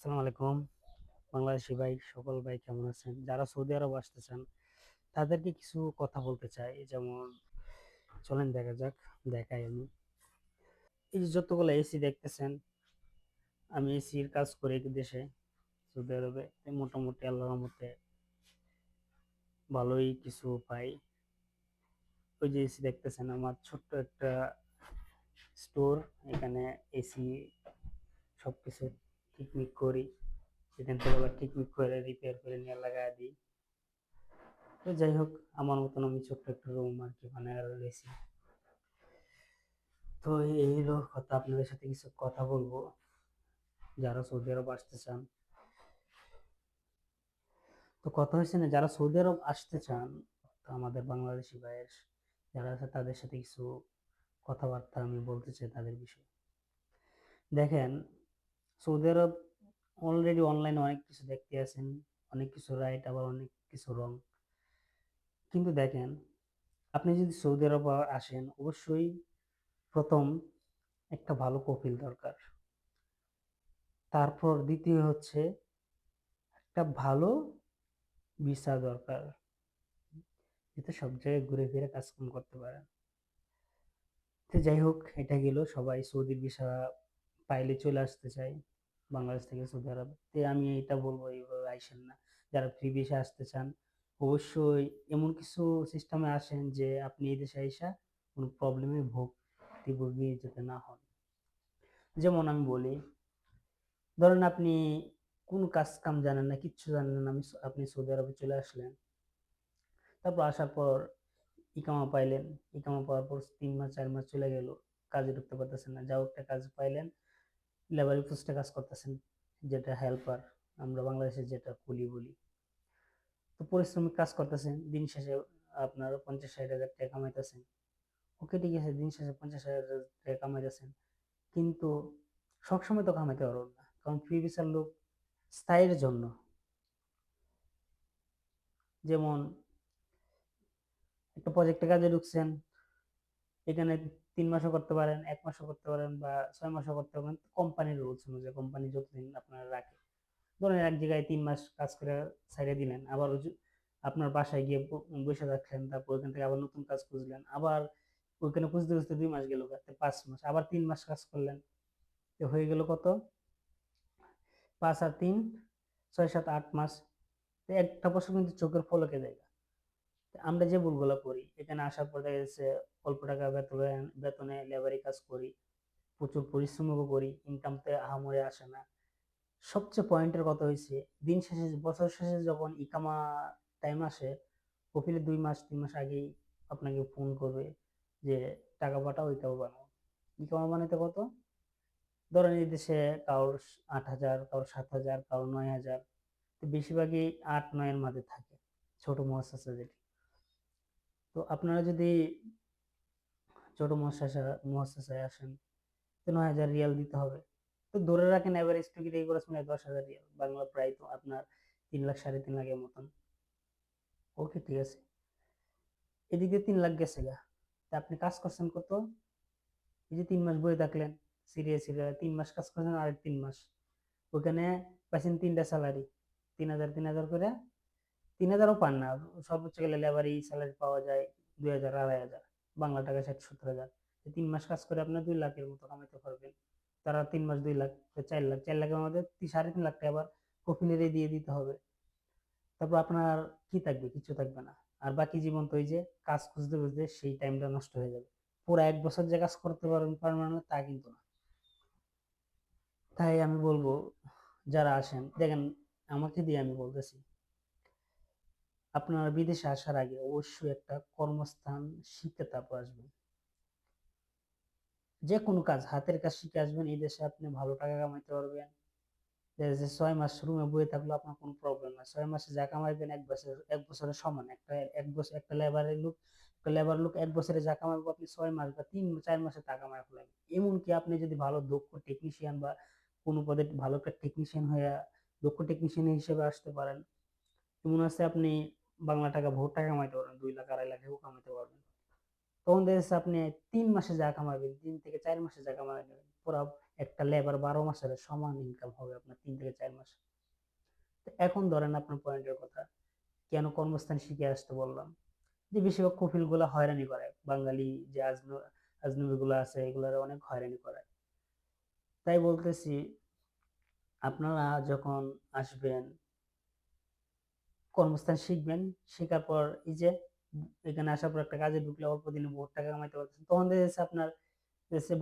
আসসালামু আলাইকুম। বাংলাদেশি ভাই, সকল ভাই কেমন আছেন? যারা সৌদি আরব আসতে চান তাদেরকে কিছু কথা বলতে চাই। যেমন চলেন দেখা যাক, দেখাই আমি। এই যে যতগুলো এসি দেখতেছেন, আমি এসির কাজ করি দেশে সৌদি আরবে। মোটামুটি আল্লাহর রহমতে ভালোই কিছু পাই। ওই যে এসি দেখতেছেন, আমার ছোট্ট একটা স্টোর। এখানে এসি সবকিছু ঠিকমিক করি। এখান থেকে আবার ঠিকমিক করে রিপেয়ার করে নিয়ে লাগাই দিই। তো যাই হোক, আমার মতন আমি ছোট্ট একটা রুম আর কি বানায় রয়েছি। তো এই হলো কথা, আপনাদের সাথে কিছু কথা বলবো যারা সৌদি আরব আসতে চান। তো কথা হচ্ছে না, যারা সৌদি আরব আসতে চান, তো আমাদের বাংলাদেশি ভাইয়ের যারা আছে তাদের সাথে কিছু কথাবার্তা আমি বলতে চাই তাদের বিষয়ে। দেখেন, সৌদি আরব অলরেডি অনলাইনে অনেক কিছু দেখতে আছেন, অনেক কিছু রাইট আবার অনেক কিছু রং। কিন্তু দেখেন, আপনি যদি সৌদি আরব আসেন, অবশ্যই প্রথম একটা ভালো কফিল দরকার। তারপর দ্বিতীয় হচ্ছে একটা ভালো ভিসা দরকার, যাতে সব জায়গায় ঘুরে ফিরে কাজকাম করতে পারেন। তো যাই হোক, এটা গেল, সবাই সৌদির ভিসা পাইলে চলে আসতে চাই বাংলাদেশ থেকে সৌদি আরব। তো আমি এটা বলবো, এইভাবে আইসেন না। যারা ফ্রি ভিসা আসতে চান, অবশ্যই এমন কিছু সিস্টেমে আসেন যে আপনি এই দেশে আইসা কোনো প্রবলেমে ভুগতে যেতে না হন। যেমন আমি বলি, ধরেন আপনি কোন কাজ কাম জানেন না, কিচ্ছু জানেন না, আপনি সৌদি আরবে চলে আসলেন। তারপর আসার পর ইকামা পাইলেন। ইকামা পাওয়ার পর 3 মাস 4 মাস চলে গেল, কাজে ঢুকতে পারতেছেন না। যাও একটা কাজ পাইলেন, লেবারি পোস্টে কাজ করতেছেন, যেটা হেল্পার, আমরা বাংলাদেশে যেটা কুলি বলি। তো পরিশ্রমিক কাজ করতেছেন, দিন শেষে আপনার 50-60 হাজার টাকা কামাইতেছেন। ওকে, ঠিক আছে, দিন শেষে 50-60 হাজার টাকা কামাইতেছেন, কিন্তু সবসময় তো কামাইতে পারবেন না, কারণ ফ্রি ভিসার লোক স্থায়ীর জন্য। যেমন একটা প্রজেক্টে কাজে ঢুকছেন, এখানে 3 মাসও করতে পারেন, 1 মাসও করতে পারেন, বা 6 মাসও করতে পারেন, কোম্পানির রুলস অনুযায়ী কোম্পানি যতদিন আপনারা রাখে। ধরেন এক জায়গায় 3 মাস কাজ করে ছেড়ে দিলেন, আবার আপনার বাসায় গিয়ে বসে থাকলেন, তারপর ওইখান থেকে আবার নতুন কাজ খুঁজলেন, আবার ওইখানে খুঁজতে খুঁজতে 2 মাস গেল, 5 মাস, আবার 3 মাস কাজ করলেন। তো হয়ে গেল কত? 5 আর 3 6 7 8 মাস। তো একটা বছর কিন্তু চোখের পলকে যায়। আমরা যে ভুলগুলো করি, এখানে আসার পর দেখা যাচ্ছে অল্প টাকা বেতনে লেবারি কাজ করি, প্রচুর পরিশ্রমও করি, ইনকামতে আহামরি আসে না। সবচেয়ে পয়েন্টের কথা হয়েছে, দিন শেষে বছর শেষে যখন ইকামা টাইম আসে, কপিলে 2 মাস 3 মাস আগেই আপনাকে ফোন করবে যে টাকা পাঠাও, ওইটাও বানাও। ইকামা বানাতে কত? ধরেন এই দেশে কারোর 8 হাজার, কারোর 7 হাজার, কারোর 9 হাজার। তো বেশিরভাগই 8-9-এর মাঝে থাকে, ছোট মুআসাসা যেটি। তো আপনারা যদি ছোট মুআসাসায় আসেন, তো 9 হাজার রিয়াল দিতে হবে। তো ধরে রাখেন এভারেজ টুকিটাকি এই খরচ মিলে 10 হাজার রিয়াল, বাংলা প্রায় তো আপনার 3 লাখ 3.5 লাখের মতন। ওকে, ঠিক আছে, এদিকে 3 লাখ গেছে গা। তা আপনি কাজ করছেন কত? এই যে 3 মাস বয়ে থাকলেন, সিরিয়াস 3 মাস কাজ করছেন, আর 3 মাস ওখানে পাইছেন 3টা স্যালারি, 3 হাজার 3 হাজার করে। 3 হাজারও পান না, সর্বোচ্চ গেলে লেবারি স্যালারি পাওয়া যায় 2 হাজার 2.5 হাজার, বাংলা টাকা 60-70 হাজার। 3 মাস কাজ করে আপনার 2 লাখের মতো কামাইতে পারবেন। তারা 3 মাস 2 লাখ, 4 লাখ, 4 লাখের মধ্যে 3.5 লাখ টাকা আবার কফিলেরে দিয়ে দিতে হবে। তারপর আপনার কি থাকবে? কিছু থাকবে না। আর বাকি জীবন তো ওই যে কাজ খুঁজতে খুঁজতে সেই টাইমটা নষ্ট হয়ে যাবে। পুরো 1 বছর যে কাজ করতে পারবেন পারমানেন্ট তা কিন্তু না। তাই আমি বলবো, যারা আসেন দেখেন, আমাকে দিয়ে আমি বলতেছি, আপনারা বিদেশে আসার আগে অবশ্যই একটা কর্মস্থান শিখে তারপর আসবেন। যে কোনো কাজ, হাতের কাজ শিখে আসবেন, এই দেশে আপনি ভালো টাকা কামাইতে পারবেন। দেখা যাচ্ছে 6 মাস রুমে বসে থাকলে আপনার কোনো প্রবলেম না, 6 মাসে যা কামাইবেন 1 বছরের সমান। একটা লেবার লোক 1 বছরে যা কামাইবো, আপনি 6 মাস বা 3-4 মাসে তা কামাই ফেলাবেন। এমনকি আপনি যদি ভালো দক্ষ টেকনিশিয়ান বা কোনো পদে ভালো একটা টেকনিশিয়ান হয়ে দক্ষ টেকনিশিয়ান হিসেবে আসতে পারেন, এমন আছে আপনি বাংলা টাকা বহুত টাকা কামাইতে পারবেন, 2 লাখ 2.5 লাখেও কামাইতে পারবেন। তখন দেখা যাচ্ছে আপনি 3 মাসে যা কামাবেন, 3 থেকে 4 মাসে যা কামাবেন পুরো একটা লেবার 12 মাসের সমান ইনকাম হবে আপনার 3 থেকে 4 মাস। এখন ধরেন আপনার পয়েন্টের কথা, কেন কর্মস্থান শিখে আসতে বললাম, যে বেশিরভাগ কফিল গুলা হয়রানি করে, বাঙালি যে আজনবী গুলা আছে এগুলার অনেক হয়রানি করে। তাই বলতেছি, আপনারা যখন আসবেন কর্মস্থান শিখবেন, শেখার পর এই যে এখানে আসার পর একটা কাজে ঢুকলে অল্প দিনে বহুত টাকা কামাইতে পারতেছেন, তখন দেখা যাচ্ছে আপনার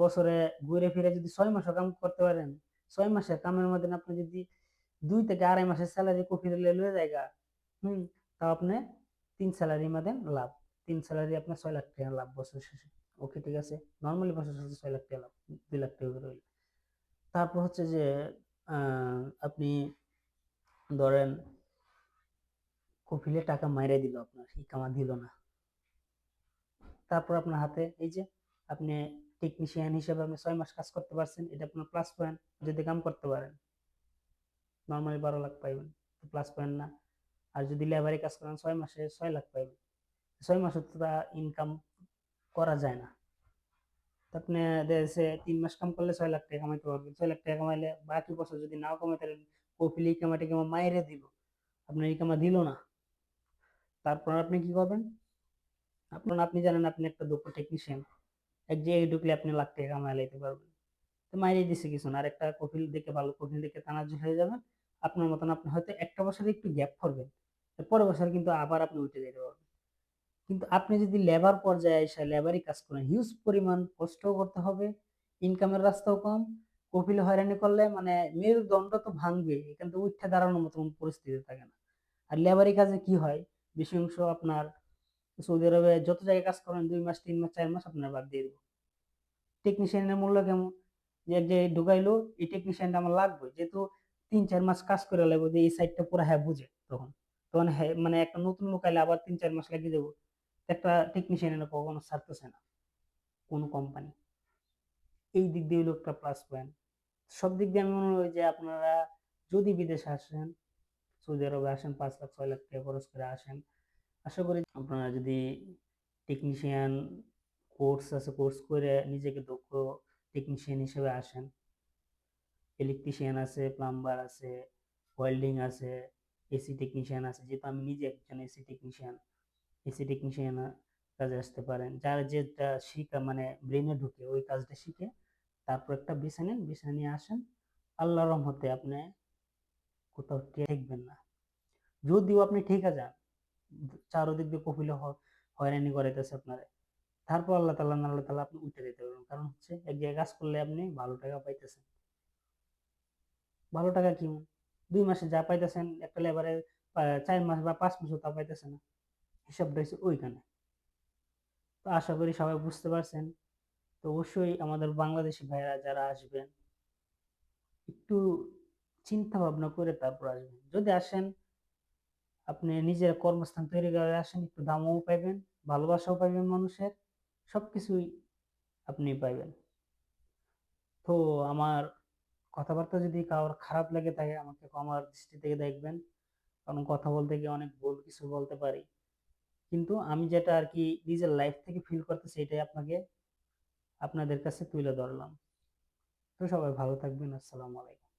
বছরে ঘুরে ফিরে যদি 6 মাসও কাম করতে পারেন, 6 মাসের কামের মধ্যে আপনি যদি 2 থেকে আড়াই মাসের স্যালারি কফি লয়ে জায়গা, তাও আপনি 3 স্যালারির মধ্যে লাভ, 3 স্যালারি আপনার 6 লাখ টাকা লাভ বছর শেষে। ওকে, ঠিক আছে, নর্মালি বছর শেষে 6 লাখ টাকা লাভ, 2 লাখ টাকা করে হইলো। তারপর হচ্ছে যে আপনি ধরেন কফিলে টাকা মাইরে দিল, আপনার ইকামা দিল না, তারপর আপনার হাতে এই যে আপনি টেকনিশিয়ান হিসেবে আপনি 6 মাস কাজ করতে পারছেন, এটা আপনার প্লাস পয়েন্ট। যদি কাম করতে পারেন নর্মালি 12 লাখ পাইবেন, প্লাস পয়েন্ট না? আর যদি লেবারি কাজ করেন 6 মাসে 6 লাখ পাইবেন। 6 মাসে তো তা ইনকাম করা যায় না। আপনি দেখছে 3 মাস কাম করলে 6 লাখ টাকা কামাইতে পারবেন, 6 লাখ টাকা কামাইলে বাকি বছর যদি নাও কামাইতে পারেন, কফিল ইকামা টিকামা মাইরে দিল, আপনার ইকামা দিল না। তারপর আপনি কি করবেন? আপনি জানেন আপনি একটা দক্ষ টেকনিশিয়ান, এক জায়গায় ঢুকলে আপনি লাখ টাকা কামাই লাইতে পারবেন। তো মাইরে দিছে কিছু না, আর একটা কফিল দেখে, ভালো কফিল দেখে তানাজুল হয়ে যাবেন। আপনার মতন আপনি হয়তো একটা বছরে একটু গ্যাপ করবেন, পরের বছর কিন্তু আবার আপনি উঠে যেতে পারবেন। কিন্তু আপনি যদি লেবার পর্যায়ে এসে লেবারই কাজ করেন, হিউজ পরিমাণ কষ্টও করতে হবে, ইনকামের রাস্তাও কম, কফিল হয়রানি করলে মানে মেরুদণ্ড তো ভাঙবে, এখান থেকে উঠে দাঁড়ানোর মতো কোনো পরিস্থিতি থাকে না। আর লেবারি কাজে কি হয়, বেশি অংশ আপনার সৌদি আরবে যত জায়গায় কাজ করেন 2 মাস 3 মাস 4 মাস আপনার বাদ দিয়ে দিব। টেকনিশিয়ানের মূল্য কেমন, যে এক জায়গায় ঢুকাইলো, এই টেকনিশিয়ানটা আমার লাগবে, যেহেতু 3-4 মাস কাজ করে লাগবে, যে এই সাইডটা পুরো হ্যাঁ বুঝে, তখন তখন হ্যাঁ মানে একটা নতুন লোক আইলে আবার 3-4 মাস লাগিয়ে দেবো, একটা টেকনিশিয়ানের কখনো ছাড়তেছে না কোনো কোম্পানি। এই দিক দিয়ে হলো একটা প্লাস পয়েন্ট। সব দিক দিয়ে আমি মনে হয় যে আপনারা যদি বিদেশে আসেন, সৌদি আরবে আসেন, 5 লাখ 6 লাখ টাকা খরচ করে আসেন, আশা করি আপনারা যদি টেকনিশিয়ান কোর্স আছে, কোর্স করে নিজেকে দক্ষ টেকনিশিয়ান হিসেবে আসেন, ইলেকট্রিশিয়ান আছে, প্লাম্বার আছে, ওয়েল্ডিং আছে, এসি টেকনিশিয়ান আছে, যেহেতু আমি নিজে একজন এসি টেকনিশিয়ান কাজে আসতে পারেন। যার যেটা শিখা মানে ব্রেনে ঢুকে ওই কাজটা শিখে তারপর একটা বেছে নেন, বেছে নিয়ে আসেন, আল্লাহর রহমতে আপনি কোথাও ঠেকবেন না। যদিও আপনি ঠিকা যান, চারোদিক দিয়ে কপিলে হয়রানি করাইতেছে আপনারে, তারপর আল্লাহ তাআলা আপনি উঠে দিতে পারবেন, কারণ হচ্ছে এক জায়গায় কাজ করলে আপনি ভালো টাকা পাইতেছেন। ভালো টাকা কি, 2 মাসে যা পাইতেছেন একটা লেবারের 4 মাস বা 5 মাসও তা পাইতেছে না, হিসাবটা হচ্ছে ওইখানে। তো আশা করি সবাই বুঝতে পারছেন। তো অবশ্যই আমাদের বাংলাদেশি ভাইরা যারা আসবেন, একটু চিন্তা ভাবনা করে তারপর আসবেন। যদি আসেন আপনি নিজের কর্মস্থান তৈরি করে আসেন, একটু দামও পাইবেন, ভালোবাসাও পাইবেন মানুষের, সবকিছুই আপনি পাইবেন। তো আমার কথাবার্তা যদি কারোর খারাপ লেগে থাকে, আমাকে আমার দৃষ্টি থেকে দেখবেন, কারণ কথা বলতে গিয়ে অনেক ভুল কিছু বলতে পারি। কিন্তু আমি যেটা আর কি নিজের লাইফ থেকে ফিল করতেছি, এটাই আপনাদের কাছে তুলে ধরলাম। তো সবাই ভালো থাকবেন। আসসালামু আলাইকুম।